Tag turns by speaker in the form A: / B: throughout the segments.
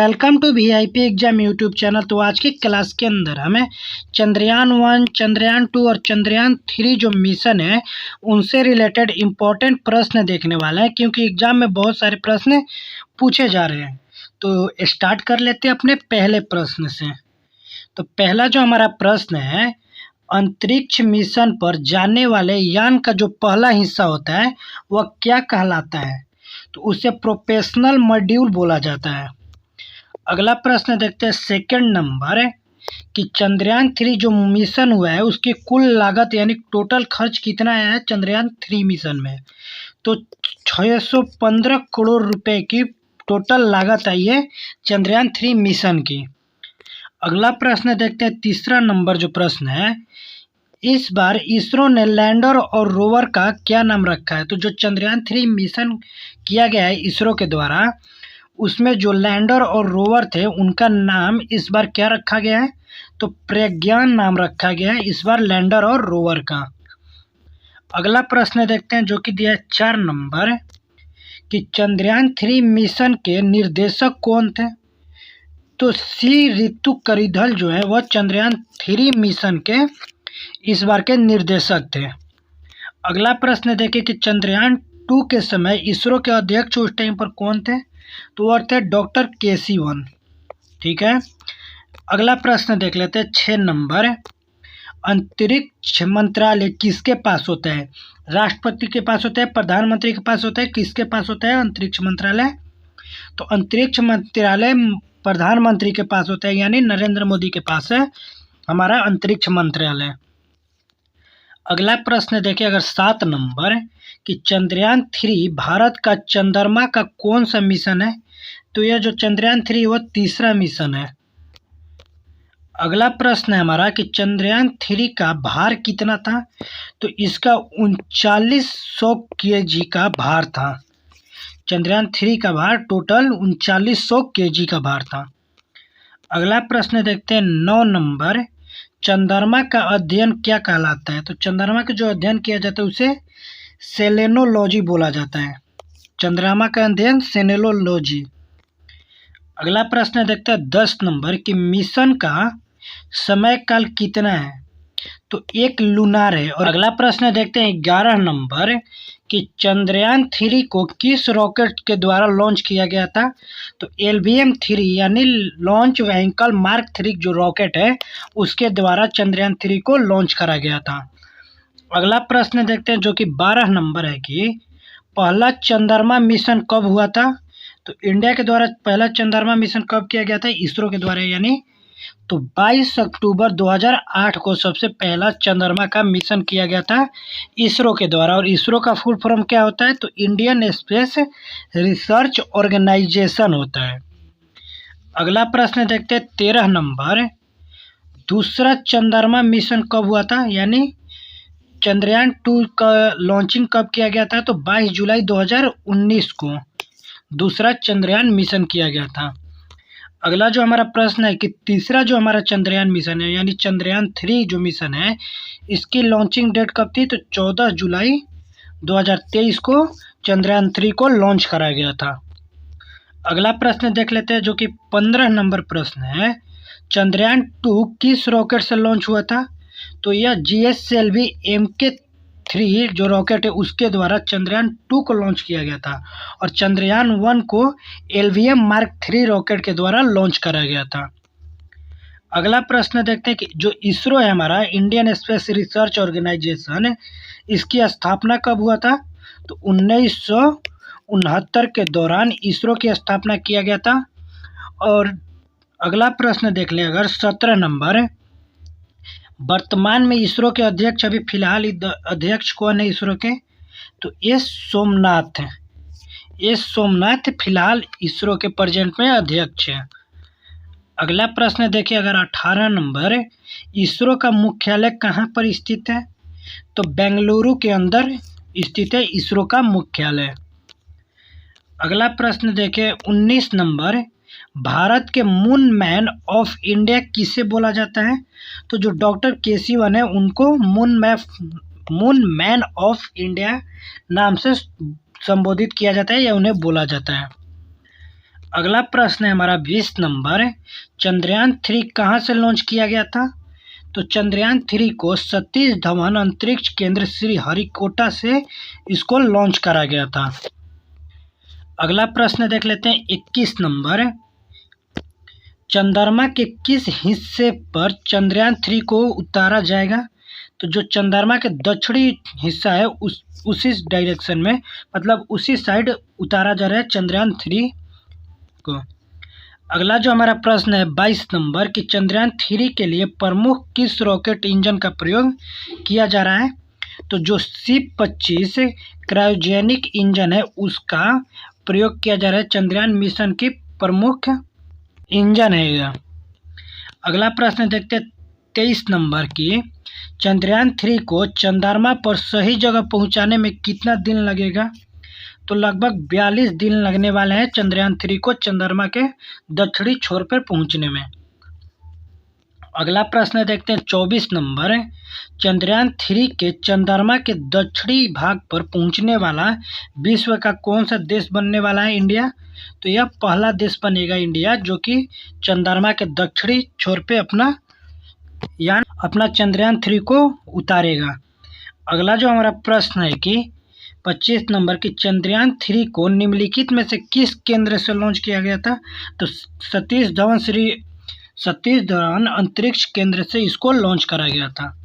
A: Welcome to VIP exam YouTube channel. तो आज की क्लास के अंदर हमें चंद्रयान-1, चंद्रयान-2 और चंद्रयान-3 जो मिशन है उनसे रिलेटेड इम्पोर्टेंट प्रश्न देखने वाले हैं, क्योंकि एग्जाम में बहुत सारे प्रश्न पूछे जा रहे हैं। तो स्टार्ट कर लेते हैं अपने पहले प्रश्न से। तो पहला जो हमारा प्रश्न है, अंतरिक्ष मिशन पर जाने वाले यान का जो पहला हिस्सा होता है वह क्या कहलाता है? तो उसे प्रोपेशनल मॉड्यूल बोला जाता है। अगला प्रश्न देखते हैं सेकंड नंबर कि चंद्रयान-3 जो मिशन हुआ है उसकी कुल लागत यानी टोटल खर्च कितना आया है चंद्रयान-3 मिशन में? तो 615 करोड़ रुपए की टोटल लागत आई है चंद्रयान-3 मिशन की। अगला प्रश्न देखते हैं तीसरा नंबर जो प्रश्न है, इस बार इसरो ने लैंडर और रोवर का क्या नाम रखा है? तो जो चंद्रयान-3 मिशन किया गया है इसरो के द्वारा, उसमें जो लैंडर और रोवर थे उनका नाम इस बार क्या रखा गया है? तो प्रज्ञान नाम रखा गया है इस बार लैंडर और रोवर का। अगला प्रश्न देखते हैं जो कि दिया है 4 नंबर कि चंद्रयान-3 मिशन के निर्देशक कौन थे? तो सी रितु करिधल जो है वह चंद्रयान-3 मिशन के इस बार के निर्देशक थे। अगला प्रश्न देखिए कि चंद्रयान-2 के समय इसरो के अध्यक्ष उस टाइम पर कौन थे? तो वह थे डॉक्टर के-सिवन। ठीक है। अगला प्रश्न देख लेते हैं 6 नंबर, अंतरिक्ष मंत्रालय किसके पास होता है? राष्ट्रपति के पास होता है, प्रधानमंत्री के पास होता है, किसके पास होता है अंतरिक्ष मंत्रालय? तो अंतरिक्ष मंत्रालय प्रधानमंत्री के पास होता है, यानी नरेंद्र मोदी के पास है हमारा अंतरिक्ष मंत्रालय। अगला प्रश्न देखिए अगर 7 नंबर कि चंद्रयान-3 भारत का चंद्रमा का कौन सा मिशन है? तो यह जो चंद्रयान-3 वह तीसरा मिशन है। अगला प्रश्न है हमारा कि चंद्रयान-3 का भार कितना था? तो इसका 3900 kg का भार था। चंद्रयान-3 का भार टोटल 3900 kg का भार था। अगला प्रश्न देखते हैं 9 नंबर, चंद्रमा का अध्ययन क्या कहलाता है? तो चंद्रमा का जो अध्ययन किया जाता है उसे सेलेनोलॉजी बोला जाता है। चंद्रमा का अध्ययन सेलेनोलॉजी। अगला प्रश्न देखते हैं 10 नंबर कि मिशन का समय काल कितना है? तो 1 लूनार है। और अगला प्रश्न देखते हैं 11 नंबर कि चंद्रयान-3 को किस रॉकेट के द्वारा लॉन्च किया गया था? तो LVM-3 यानी लॉन्च व्हीकल मार्क 3 जो रॉकेट है उसके द्वारा चंद्रयान-3 को लॉन्च करा गया था। अगला प्रश्न देखते हैं जो कि 12 नंबर है कि पहला चंद्रमा मिशन कब हुआ था? तो इंडिया के द्वारा पहला चंद्रमा मिशन कब किया गया था? इसरो के द्वारा, यानी तो 22 अक्टूबर 2008 को सबसे पहला चंद्रमा का मिशन किया गया था इसरो के द्वारा। और इसरो का फुल फॉर्म क्या होता है? तो इंडियन स्पेस रिसर्च ऑर्गेनाइजेशन होता है। अगला प्रश्न देखते हैं 13 नंबर, दूसरा चंद्रमा मिशन कब हुआ था? यानी चंद्रयान-2 का लॉन्चिंग कब किया गया था? तो 22 जुलाई 2019 को दूसरा चंद्रयान मिशन किया गया था। अगला जो हमारा प्रश्न है कि तीसरा जो हमारा चंद्रयान मिशन है यानी चंद्रयान-3 जो मिशन है इसकी लॉन्चिंग डेट कब थी? तो 14 जुलाई 2023 को चंद्रयान-3 को लॉन्च करा गया था। अगला प्रश्न देख लेते हैं जो कि 15 नंबर प्रश्न है, चंद्रयान-2 किस रॉकेट से लॉन्च हुआ था? तो यह GSLV Mk3 जो रॉकेट है उसके द्वारा चंद्रयान-2 को लॉन्च किया गया था। और चंद्रयान-1 को LVM मार्क 3 रॉकेट के द्वारा लॉन्च करा गया था। अगला प्रश्न देखते हैं कि जो इसरो है हमारा इंडियन स्पेस रिसर्च ऑर्गेनाइजेशन, इसकी स्थापना कब हुआ था? तो 1969 के दौरान इसरो की स्थापना किया गया था। और अगला प्रश्न देख लें अगर 17 नंबर, वर्तमान में इसरो के अध्यक्ष अभी फिलहाल अध्यक्ष कौन है इसरो के? तो एस सोमनाथ है। एस सोमनाथ फिलहाल इसरो के प्रेजेंट में अध्यक्ष है। अगला प्रश्न देखिए अगर 18 नंबर, इसरो का मुख्यालय कहाँ पर स्थित है? तो बेंगलुरु के अंदर स्थित है इसरो का मुख्यालय। अगला प्रश्न देखिए 19 नंबर, भारत के मून मैन ऑफ इंडिया किसे बोला जाता है? तो जो डॉक्टर के-सिवन है उनको मून मैन ऑफ इंडिया नाम से संबोधित किया जाता है या उन्हें बोला जाता है। अगला प्रश्न है हमारा 20 नंबर, चंद्रयान 3 कहाँ से लॉन्च किया गया था? तो चंद्रयान 3 को सतीश धवन अंतरिक्ष केंद्र श्री हरिकोटा से इसको लॉन्च करा गया था। अगला प्रश्न देख लेते हैं 21 नंबर, चंद्रमा के किस हिस्से पर चंद्रयान 3 को उतारा जाएगा? तो जो चंद्रमा के दक्षिणी हिस्सा है उसी डायरेक्शन में, मतलब उसी साइड उतारा जा रहा है चंद्रयान 3 को। अगला जो हमारा प्रश्न है 22 नंबर कि चंद्रयान 3 के लिए प्रमुख किस रॉकेट इंजन का प्रयोग किया जा रहा है? तो जो C-25 क्रायोजेनिक इंजन है उसका प्रयोग किया जा रहा है, चंद्रयान मिशन की प्रमुख इंजन है यह। अगला प्रश्न देखते हैं 23 नंबर की, चंद्रयान 3 को चंद्रमा पर सही जगह पहुंचाने में कितना दिन लगेगा? तो लगभग 42 दिन लगने वाले हैं चंद्रयान 3 को चंद्रमा के दक्षिणी छोर पर पहुंचने में। अगला प्रश्न देखते हैं 24 नंबर, चंद्रयान 3 के चंद्रमा के दक्षिणी भाग पर पहुंचने वाला विश्व का कौन सा देश बनने वाला है? इंडिया। तो यह पहला देश बनेगा इंडिया जो कि चंद्रमा के दक्षिणी छोर पे अपना चंद्रयान 3 को उतारेगा। अगला जो हमारा प्रश्न है कि 25 नंबर की चंद्रयान 3 को निम्नलिखित में से किस केंद्र से लॉन्च किया गया था? तो सतीश धवन अंतरिक्ष केंद्र से इसको लॉन्च करा गया था।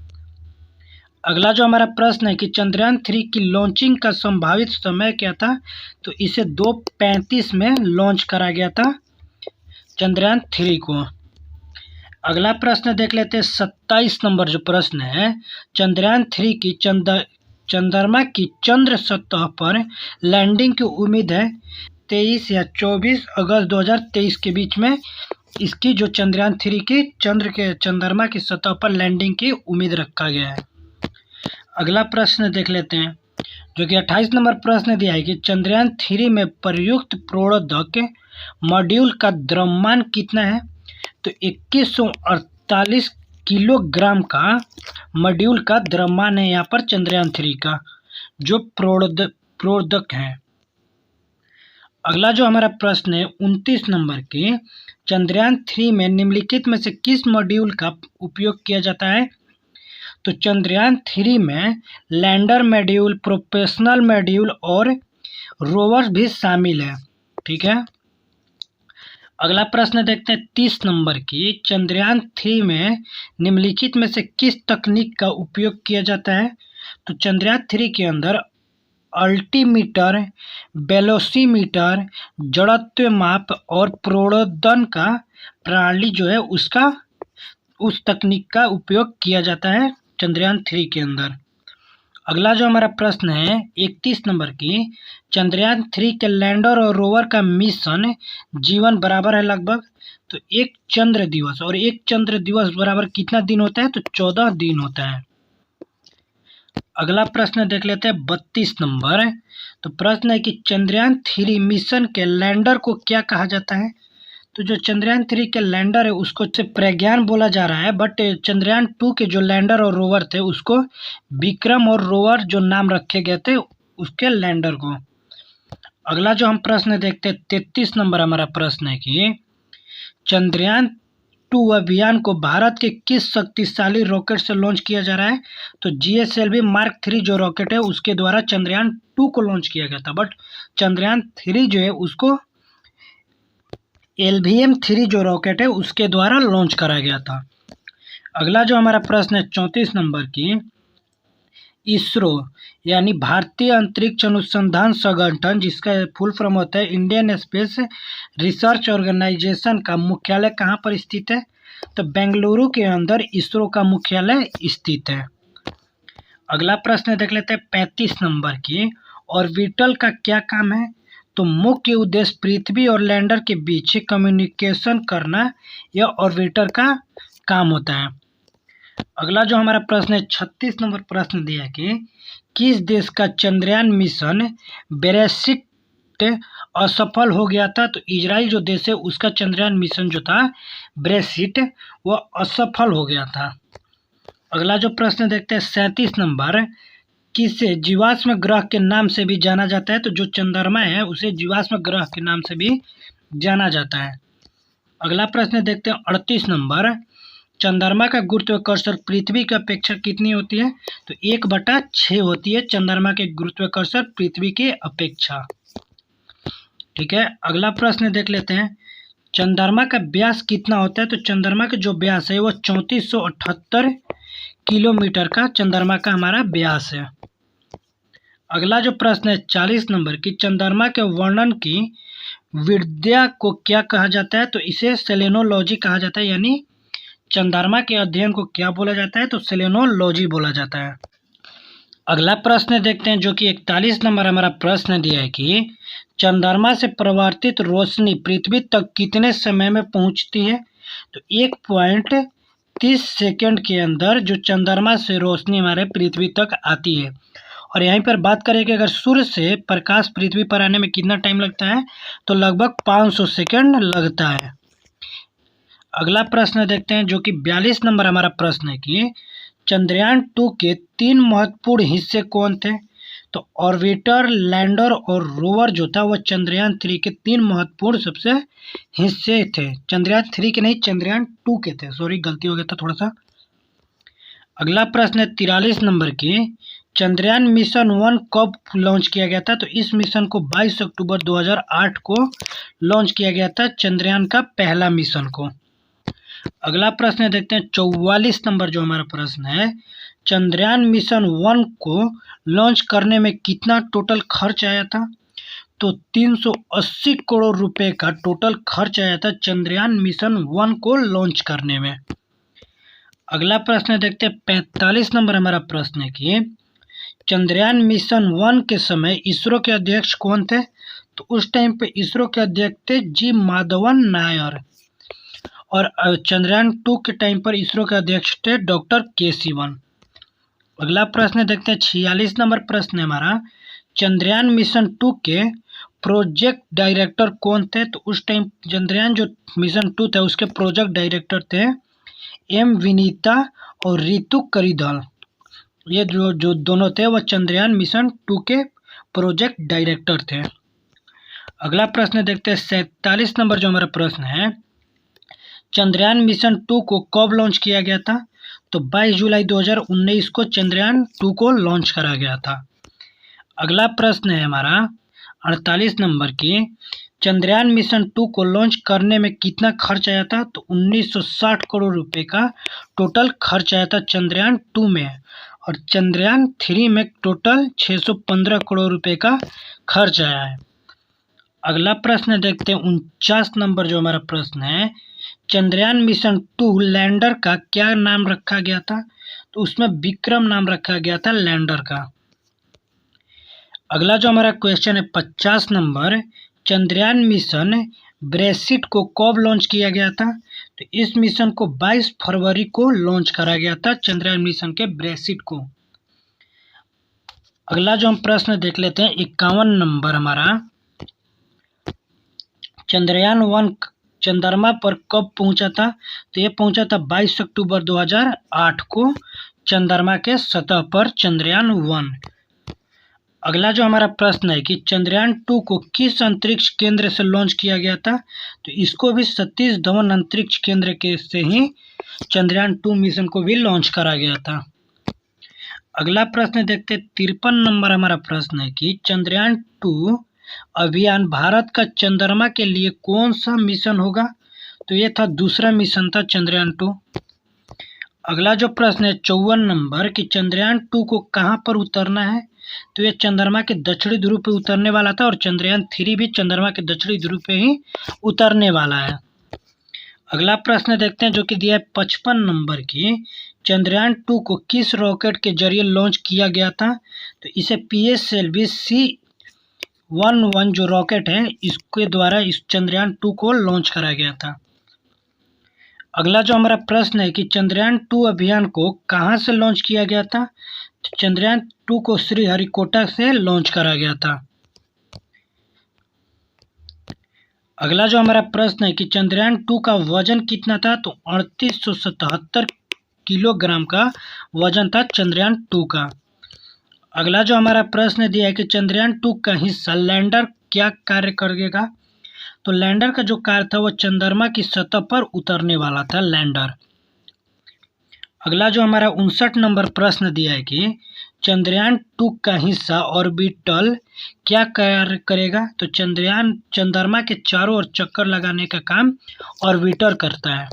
A: अगला जो हमारा प्रश्न है कि चंद्रयान 3 की लॉन्चिंग का संभावित समय क्या था? तो इसे 2:35 में लॉन्च करा गया था चंद्रयान 3 को। अगला प्रश्न देख लेते हैं 27 नंबर जो प्रश्न है, चंद्रयान 3 की चंद्रमा की चंद्र सतह पर लैंडिंग की उम्मीद है 23 या 24 अगस्त 2023 के बीच में इसकी जो चंद्रयान 3 की चंद्रमा की सतह पर लैंडिंग की उम्मीद रखा गया है। अगला प्रश्न देख लेते हैं जो कि 28 नंबर प्रश्न दिया है कि चंद्रयान 3 में प्रयुक्त प्रणोदक मॉड्यूल का द्रव्यमान कितना है? तो 2148 किलोग्राम का मॉड्यूल का द्रव्यमान है यहाँ पर चंद्रयान 3 का जो प्रणोदक है। अगला जो हमारा प्रश्न है 29 नंबर के, चंद्रयान 3 में निम्नलिखित में से किस मॉड्यूल का उपयोग किया जाता है? तो चंद्रयान 3 में लैंडर मॉड्यूल, प्रोपेशनल मॉड्यूल और रोवर्स भी शामिल है। ठीक है। अगला प्रश्न देखते हैं 30 नंबर की, चंद्रयान 3 में निम्नलिखित में से किस तकनीक का उपयोग किया जाता है? तो चंद्रयान 3 के अंदर अल्टीमीटर, वेलोसीमीटर, जड़त्व माप और प्रणोदन का प्रणाली जो है उस तकनीक का उपयोग किया जाता है चंद्रयान 3 के अंदर। अगला जो हमारा प्रश्न है 31 नंबर की, चंद्रयान 3 के लैंडर और रोवर का मिशन जीवन बराबर है लगभग। तो एक चंद्र दिवस और एक चंद्र दिवस बराबर कितना दिन होता है? तो 14 दिन होता है। अगला प्रश्न देख लेते हैं 32 नंबर। तो प्रश्न है कि चंद्रयान 3 मिशन के लैंडर को क्या कहा जाता है? तो जो चंद्रयान 3 के लैंडर है उसको प्रज्ञान बोला जा रहा है, बट चंद्रयान 2 के जो लैंडर और रोवर थे उसको विक्रम और रोवर जो नाम रखे गए थे उसके लैंडर को। अगला जो हम प्रश्न देखते हैं 33 नंबर हमारा प्रश्न है कि चंद्रयान 2 अभियान को भारत के किस शक्तिशाली रॉकेट से लॉन्च किया जा रहा है? तो GSLV Mark 3 जो रॉकेट है उसके द्वारा चंद्रयान 2 को लॉन्च किया गया था, बट चंद्रयान 3 जो है उसको LVM-3 जो रॉकेट है उसके द्वारा लॉन्च करा गया था। अगला जो हमारा प्रश्न है 34 नंबर की, इसरो यानी भारतीय अंतरिक्ष अनुसंधान संगठन जिसका फुल फॉर्म होता है इंडियन स्पेस रिसर्च ऑर्गेनाइजेशन का मुख्यालय कहाँ पर स्थित है? तो बेंगलुरु के अंदर इसरो का मुख्यालय स्थित है। अगला प्रश्न देख लेते हैं 35 नंबर की, ऑर्बिटर का क्या काम है? तो मुख्य उद्देश्य पृथ्वी और लैंडर के बीच कम्युनिकेशन करना यह ऑर्बिटर का काम होता है। अगला जो हमारा प्रश्न है 36 नंबर प्रश्न दिया है कि किस देश का चंद्रयान मिशन ब्रेक्सिट असफल हो गया था? तो इजराइल जो देश है उसका चंद्रयान मिशन जो था ब्रेक्सिट वह असफल हो गया था। अगला जो प्रश्न देखते हैं 37 नंबर, किसे जीवाश्म ग्रह के नाम से भी जाना जाता है? तो जो चंद्रमा है उसे जीवाश्म ग्रह के नाम से भी जाना जाता है। अगला प्रश्न देखते हैं 38 नंबर। चंद्रमा का गुरुत्वाकर्षण पृथ्वी की अपेक्षा कितनी होती है? तो 1/6 होती है चंद्रमा के गुरुत्वाकर्षण पृथ्वी की अपेक्षा। ठीक है, अगला प्रश्न देख लेते हैं। चंद्रमा का व्यास कितना होता है? तो चंद्रमा का जो व्यास है वो 3478 किलोमीटर का चंद्रमा का हमारा व्यास है। अगला जो प्रश्न है 40 नंबर की, चंद्रमा के वर्णन की विद्या को क्या कहा जाता है? तो इसे सेलेनोलॉजी कहा जाता है, यानी चंद्रमा के अध्ययन को क्या बोला जाता है? तो सेलेनोलॉजी बोला जाता है। अगला प्रश्न देखते हैं जो कि 41 नंबर हमारा प्रश्न दिया है कि चंद्रमा से परावर्तित रोशनी पृथ्वी तक कितने समय में पहुंचती है? तो 1.30 सेकंड के अंदर जो चंद्रमा से रोशनी हमारे पृथ्वी तक आती है। और यहीं पर बात करें कि अगर सूर्य से प्रकाश पृथ्वी पर आने में कितना टाइम लगता है? तो लगभग 500 सेकंड लगता है। अगला प्रश्न देखते हैं जो कि 42 नंबर हमारा प्रश्न है कि चंद्रयान 2 के 3 महत्वपूर्ण हिस्से कौन थे? तो ऑर्बिटर, लैंडर और रोवर जो था वो चंद्रयान 3 के 3 महत्वपूर्ण सबसे हिस्से थे। चंद्रयान 3 के नहीं, चंद्रयान 2 के थे, सॉरी गलती हो गया था थोड़ा सा। अगला प्रश्न है 43 नंबर की, चंद्रयान मिशन 1 कब लॉन्च किया गया था? तो इस मिशन को 22 अक्टूबर 2008 को लॉन्च किया गया था, चंद्रयान का पहला मिशन को। अगला प्रश्न देखते हैं 44 नंबर जो हमारा प्रश्न है, चंद्रयान मिशन 1 को लॉन्च करने में कितना टोटल खर्च आया था? तो 380 करोड़ रुपए का टोटल खर्च आया था चंद्रयान मिशन 1 को लॉन्च करने में। अगला प्रश्न देखते हैं 45 नंबर हमारा प्रश्न है कि चंद्रयान मिशन 1 के समय इसरो के अध्यक्ष कौन थे? तो उस टाइम पे इसरो के अध्यक्ष थे जी माधवन नायर। और चंद्रयान 2 के टाइम पर इसरो के अध्यक्ष थे डॉक्टर के सिवन। अगला प्रश्न देखते हैं 46 नंबर प्रश्न है हमारा, चंद्रयान मिशन 2 के प्रोजेक्ट डायरेक्टर कौन थे? तो उस टाइम चंद्रयान जो मिशन 2 था उसके प्रोजेक्ट डायरेक्टर थे एम विनीता और रितु करिधल। ये जो दोनों थे वो चंद्रयान मिशन 2 के प्रोजेक्ट डायरेक्टर थे। अगला प्रश्न देखते हैं 47 नंबर जो हमारा प्रश्न है, चंद्रयान मिशन 2 को कब लॉन्च किया गया था? तो 22 जुलाई 2019 को चंद्रयान 2 को लॉन्च करा गया था। अगला प्रश्न है हमारा 48 नंबर की, चंद्रयान मिशन 2 को लॉन्च करने में कितना खर्च आया था? तो 1960 करोड़ रुपए का टोटल खर्च आया था चंद्रयान 2 में, और चंद्रयान 3 में टोटल 615 करोड़ रुपए का खर्च आया है। अगला प्रश्न देखते हैं 49 नंबर जो हमारा प्रश्न है, चंद्रयान मिशन 2 लैंडर का क्या नाम रखा गया था? तो उसमें विक्रम नाम रखा गया था लैंडर का। अगला जो हमारा क्वेश्चन है 50 नंबर, चंद्रयान मिशन ब्रेसिट को कब लॉन्च किया गया था? तो इस मिशन को 22 फरवरी को लॉन्च करा गया था चंद्रयान मिशन के ब्रेसिट को। अगला जो हम प्रश्न देख लेते हैं 51 नंबर हमारा, चंद्रयान 1 चंद्रमा पर कब पहुंचा था? तो ये पहुंचा था 22 अक्टूबर 2008 को चंद्रमा के सतह पर चंद्रयान 1। अगला जो हमारा प्रश्न है कि चंद्रयान 2 को किस अंतरिक्ष केंद्र से लॉन्च किया गया था? तो इसको भी सतीश धवन अंतरिक्ष केंद्र के से ही चंद्रयान 2 मिशन को भी लॉन्च करा गया था। अगला प्रश्न देखते 53 नंबर हमारा प्रश्न है कि चंद्रयान 2 अभियान भारत का चंद्रमा के लिए कौन सा मिशन होगा? तो ये था दूसरा मिशन था चंद्रयान 2। अगला जो प्रश्न है 54 नंबर कि चंद्रयान 2 को कहां पर उतरना है? तो ये चंद्रमा के दक्षिणी ध्रुव पे उतरने वाला था, और चंद्रयान 3 भी चंद्रमा के दक्षिणी ध्रुव पे ही उतरने वाला है। अगला प्रश्न देखते हैं जो कि दिया है 55 नंबर की, चंद्रयान 2 को किस रॉकेट के जरिए लॉन्च किया गया था? तो इसे PSLV C-11 जो रॉकेट है इसके द्वारा इस चंद्रयान 2 को लॉन्च करा गया था। अगला जो हमारा प्रश्न है कि चंद्रयान 2 अभियान को कहां से लॉन्च किया गया था? तो चंद्रयान 2 को श्रीहरिकोटा से लॉन्च करा गया था। अगला जो हमारा प्रश्न है कि चंद्रयान 2 का वजन कितना था? तो 3877 किलोग्राम का वजन था चंद्रयान 2 का। अगला जो हमारा प्रश्न दिया है कि चंद्रयान 2 का हिस्सा लैंडर क्या कार्य करेगा? तो लैंडर का जो कार्य था वो चंद्रमा की सतह पर उतरने वाला था, लैंडर। अगला जो हमारा 59 नंबर प्रश्न दिया है कि चंद्रयान 2 का हिस्सा ऑर्बिटल क्या कार्य करेगा। तो चंद्रयान चंद्रमा के चारों ओर चक्कर लगाने का काम ऑर्बिटर करता है।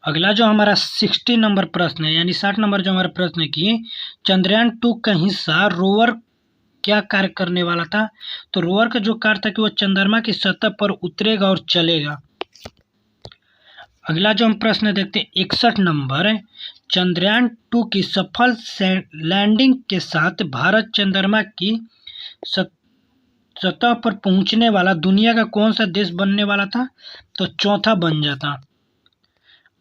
A: अगला जो हमारा 60 नंबर प्रश्न है, यानी 60 नंबर जो हमारा प्रश्न है कि चंद्रयान 2 का हिस्सा रोवर क्या कार्य करने वाला था। तो रोवर का जो कार्य था कि वो चंद्रमा की सतह पर उतरेगा और चलेगा। अगला जो हम प्रश्न देखते हैं 61 नंबर है, चंद्रयान 2 की सफल लैंडिंग के साथ भारत चंद्रमा की सतह पर पहुंचने वाला दुनिया का कौन सा देश बनने वाला था। तो चौथा बन जाता।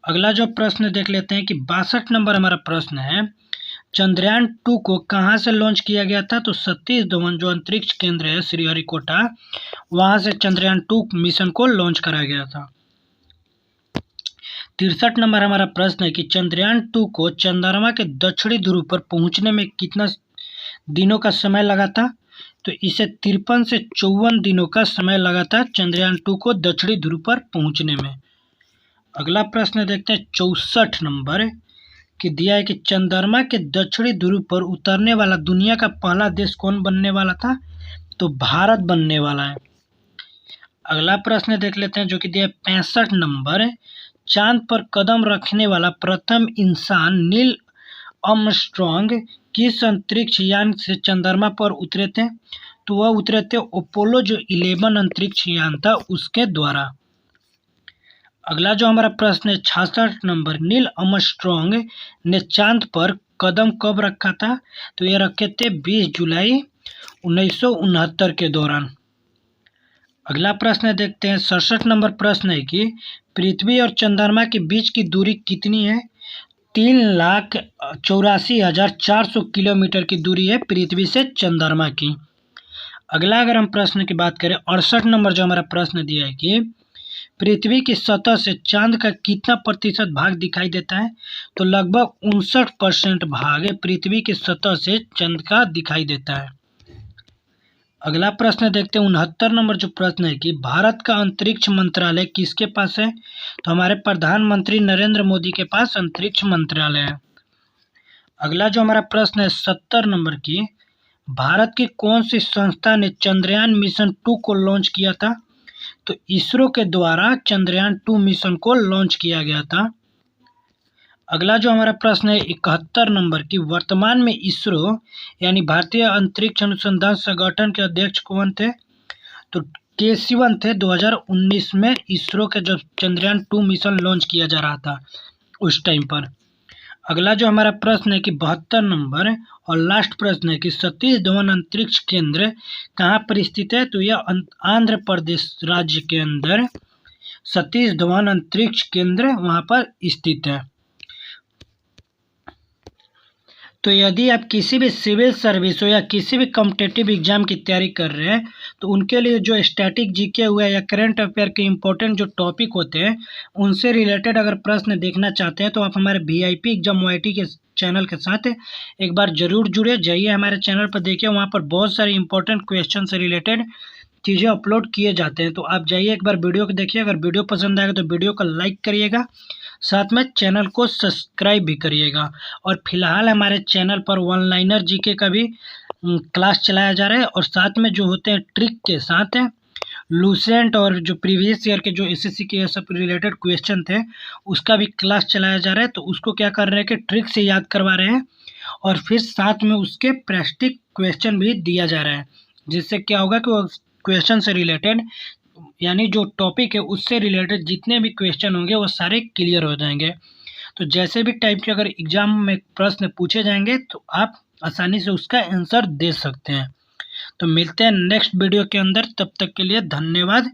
A: अगला जो प्रश्न देख लेते हैं कि 62 नंबर हमारा प्रश्न है, चंद्रयान 2 को कहां से लॉन्च किया गया था। तो सतीश धवन जो अंतरिक्ष केंद्र है श्रीहरिकोटा, वहां से चंद्रयान 2 मिशन को लॉन्च कराया गया था। 63 नंबर हमारा प्रश्न है कि चंद्रयान 2 को चंद्रमा के दक्षिणी ध्रुव पर पहुंचने में कितना दिनों का समय लगा था। तो इसे 53 से 54 दिनों का समय लगा था चंद्रयान 2 को दक्षिणी ध्रुव पर पहुंचने में। अगला प्रश्न देखते हैं 64 नंबर कि दिया है कि चंद्रमा के दक्षिणी ध्रुव पर उतरने वाला दुनिया का पहला देश कौन बनने वाला था। तो भारत बनने वाला है। अगला प्रश्न देख लेते हैं जो कि दिया है 65 नंबर, चांद पर कदम रखने वाला प्रथम इंसान नील आर्मस्ट्रॉन्ग किस अंतरिक्ष यान से चंद्रमा पर उतरे थे। तो वह उतरे थे अपोलो जो 11 अंतरिक्ष यान था उसके द्वारा। अगला जो हमारा प्रश्न है 66 नंबर, नील आर्मस्ट्रॉन्ग ने चांद पर कदम कब रखा था। तो ये रखे थे 20 जुलाई 1969 के दौरान। अगला प्रश्न देखते हैं 67 नंबर प्रश्न है कि पृथ्वी और चंद्रमा के बीच की दूरी कितनी है। 3,84,400 किलोमीटर की दूरी है पृथ्वी से चंद्रमा की। अगला अगर हम प्रश्न की बात करें 68 नंबर जो हमारा प्रश्न दिया है कि पृथ्वी की सतह से चांद का कितना प्रतिशत भाग दिखाई देता है। तो लगभग 59% भाग पृथ्वी की सतह से चांद का दिखाई देता है। अगला प्रश्न देखते हैं 69 नंबर जो प्रश्न है कि भारत का अंतरिक्ष मंत्रालय किसके पास है। तो हमारे प्रधानमंत्री नरेंद्र मोदी के पास अंतरिक्ष मंत्रालय है। अगला जो हमारा प्रश्न है 70 नंबर की, भारत की कौन सी संस्था ने चंद्रयान मिशन 2 को लॉन्च किया था। तो इसरो के द्वारा चंद्रयान 2 मिशन को लॉन्च किया गया था। अगला जो हमारा प्रश्न है 71 नंबर की, वर्तमान में इसरो यानी भारतीय अंतरिक्ष अनुसंधान संगठन के अध्यक्ष कौन थे। तो के सिवन थे। 2019 में इसरो के जब चंद्रयान 2 मिशन लॉन्च किया जा रहा था उस टाइम पर। अगला जो हमारा प्रश्न है कि 72 नंबर और लास्ट प्रश्न है कि सतीश धवन अंतरिक्ष केंद्र कहाँ पर स्थित है। तो यह आंध्र प्रदेश राज्य के अंदर सतीश धवन अंतरिक्ष केंद्र वहाँ पर स्थित है। तो यदि आप किसी भी सिविल सर्विस हो या किसी भी कॉम्पिटिटिव एग्जाम की तैयारी कर रहे हैं तो उनके लिए जो स्टैटिक जीके हुआ है या करंट अफेयर के इंपॉर्टेंट जो टॉपिक होते हैं उनसे रिलेटेड अगर प्रश्न देखना चाहते हैं तो आप हमारे VIP एग्जाम YT के चैनल के साथ एक बार जरूर जुड़े जाइए। हमारे चैनल पर देखिए, वहाँ पर बहुत सारे इंपॉर्टेंट क्वेश्चन से रिलेटेड चीज़ें अपलोड किए जाते हैं। तो आप जाइए एक बार वीडियो को देखिए। अगर वीडियो पसंद आएगा तो वीडियो को लाइक करिएगा, साथ में चैनल को सब्सक्राइब भी करिएगा। और फिलहाल हमारे चैनल पर वन लाइनर जीके का भी क्लास चलाया जा रहा है और साथ में जो होते हैं ट्रिक के साथ है लूसेंट और जो प्रीवियस ईयर के जो SSC के सब रिलेटेड क्वेश्चन थे उसका भी क्लास चलाया जा रहा है। तो उसको क्या कर रहे हैं कि ट्रिक से याद करवा रहे हैं और फिर साथ में उसके प्रैक्टिस क्वेश्चन भी दिया जा रहा है, जिससे क्या होगा कि वो क्वेश्चन से रिलेटेड यानी जो टॉपिक है उससे रिलेटेड जितने भी क्वेश्चन होंगे वो सारे क्लियर हो जाएंगे। तो जैसे भी टाइप के अगर एग्जाम में प्रश्न पूछे जाएंगे तो आप आसानी से उसका आंसर दे सकते हैं। तो मिलते हैं नेक्स्ट वीडियो के अंदर, तब तक के लिए धन्यवाद।